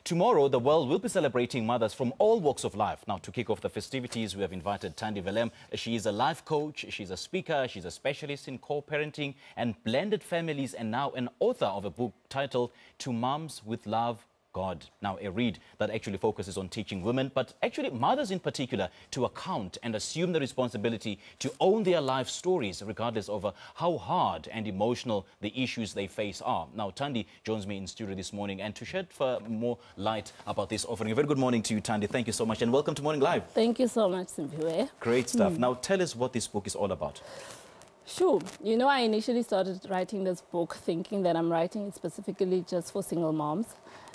Tomorrow, the world will be celebrating mothers from all walks of life. Now, to kick off the festivities, we have invited Thandi Vellem. She is a life coach, she's a speaker, she's a specialist in co-parenting and blended families, and now an author of a book titled To Moms with Love, God. Now, a read that actually focuses on teaching women, but actually mothers in particular, to account and assume the responsibility to own their life stories, regardless of how hard and emotional the issues they face are. Now, Thandi joins me in studio this morning, and to shed more light about this offering. A very good morning to you, Thandi. Thank you so much, and welcome to Morning Live. Thank you so much, Simpiwe. Great stuff. Now, tell us what this book is all about. Sure. You know, I initially started writing this book thinking that I'm writing it specifically just for single moms.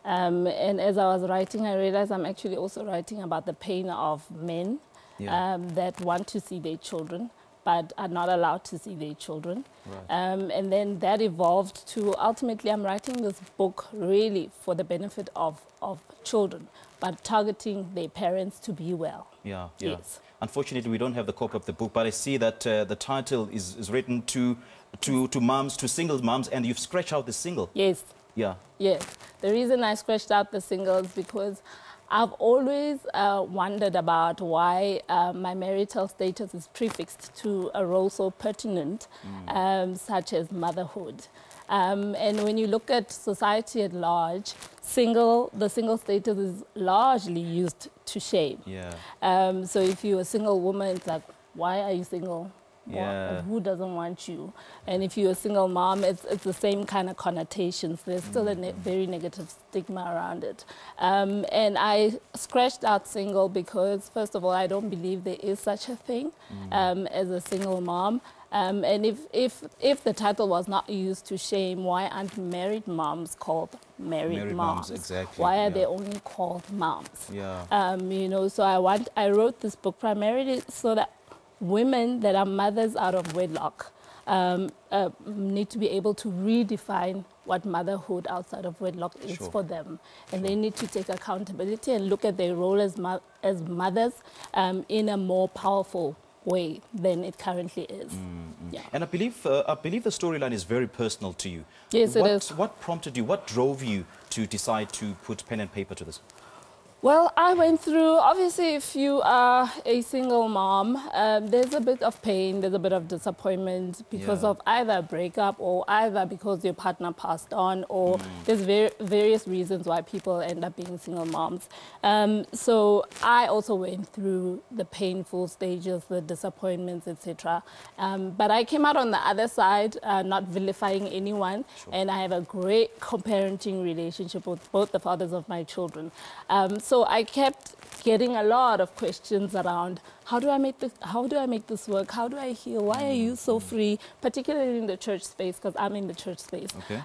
And as I was writing, I realized I'm actually also writing about the pain of men that want to see their children, but are not allowed to see their children. Right. And then that evolved to, ultimately, I'm writing this book really for the benefit of children, but targeting their parents to be well. Yeah. Yes. Unfortunately, we don't have the copy of the book, but I see that the title is written to moms, to single moms, and you've scratched out the single. Yes. Yeah. Yes. The reason I scratched out the single is because I've always wondered about why my marital status is prefixed to a role so pertinent, such as motherhood. And when you look at society at large, the single status is largely used to shame. Yeah. So if you're a single woman, it's like, why are you single? Yeah. Who doesn't want you? And if you're a single mom, it's the same kind of connotations. There's still a very negative stigma around it. And I scratched out single because, first of all, I don't believe there is such a thing as a single mom. And if the title was not used to shame, why aren't married moms called married moms? Exactly. Why are they only called moms? Yeah. You know, so I wrote this book primarily so that women that are mothers out of wedlock need to be able to redefine what motherhood outside of wedlock is for them. And they need to take accountability and look at their role as mothers in a more powerful way than it currently is. Yeah. And I believe the storyline is very personal to you. Yes, it is. What prompted you, what drove you to decide to put pen and paper to this? Well, I went through, obviously, if you are a single mom, there's a bit of pain, there's a bit of disappointment because of either a breakup or either because your partner passed on, or there's various reasons why people end up being single moms. So I also went through the painful stages, the disappointments, etc. But I came out on the other side, not vilifying anyone, and I have a great co-parenting relationship with both the fathers of my children. So I kept getting a lot of questions around how do I make this work? How do I heal? Why are you so free? Particularly in the church space, because I'm in the church space. Okay.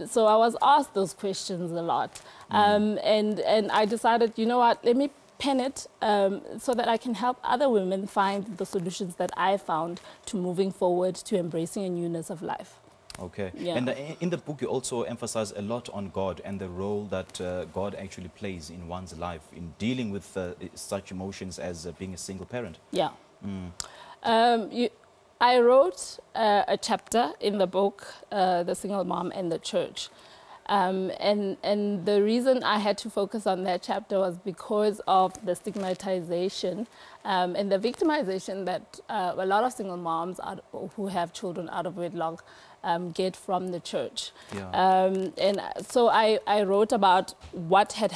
So I was asked those questions a lot, and I decided, you know what? Let me pen it so that I can help other women find the solutions that I found to moving forward, to embracing a newness of life. Okay. Yeah. And in the book, you also emphasize a lot on God and the role that God actually plays in one's life in dealing with such emotions as being a single parent. Yeah. I wrote a chapter in the book, The Single Mom and the Church. And the reason I had to focus on that chapter was because of the stigmatization and the victimization that a lot of single moms who have children out of wedlock get from the church. Yeah. And so I wrote about what had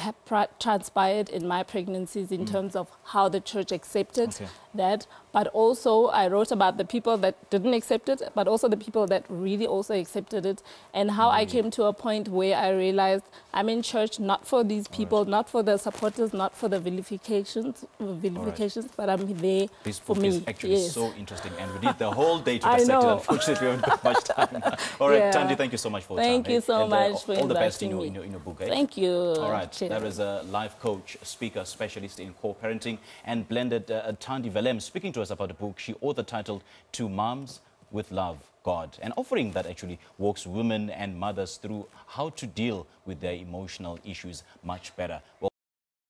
transpired in my pregnancies in terms of how the church accepted that, but also I wrote about the people that didn't accept it, but also the people that really also accepted it, and how I came to a point where I realized I'm in church not for these people, not for the supporters, not for the vilifications, but I'm there for me. This book is actually so interesting, and we need the whole day to dissect it. Unfortunately, we haven't got much time. All right, Thandi, thank you so much for your time. Thank you so much for all the best in inviting your book. Thank you. All right, that is a life coach, speaker, specialist in co-parenting and blended, Thandi Vellem, speaking to us about the book she authored titled To Moms with Love, God, an offering that actually walks women and mothers through how to deal with their emotional issues much better. Well,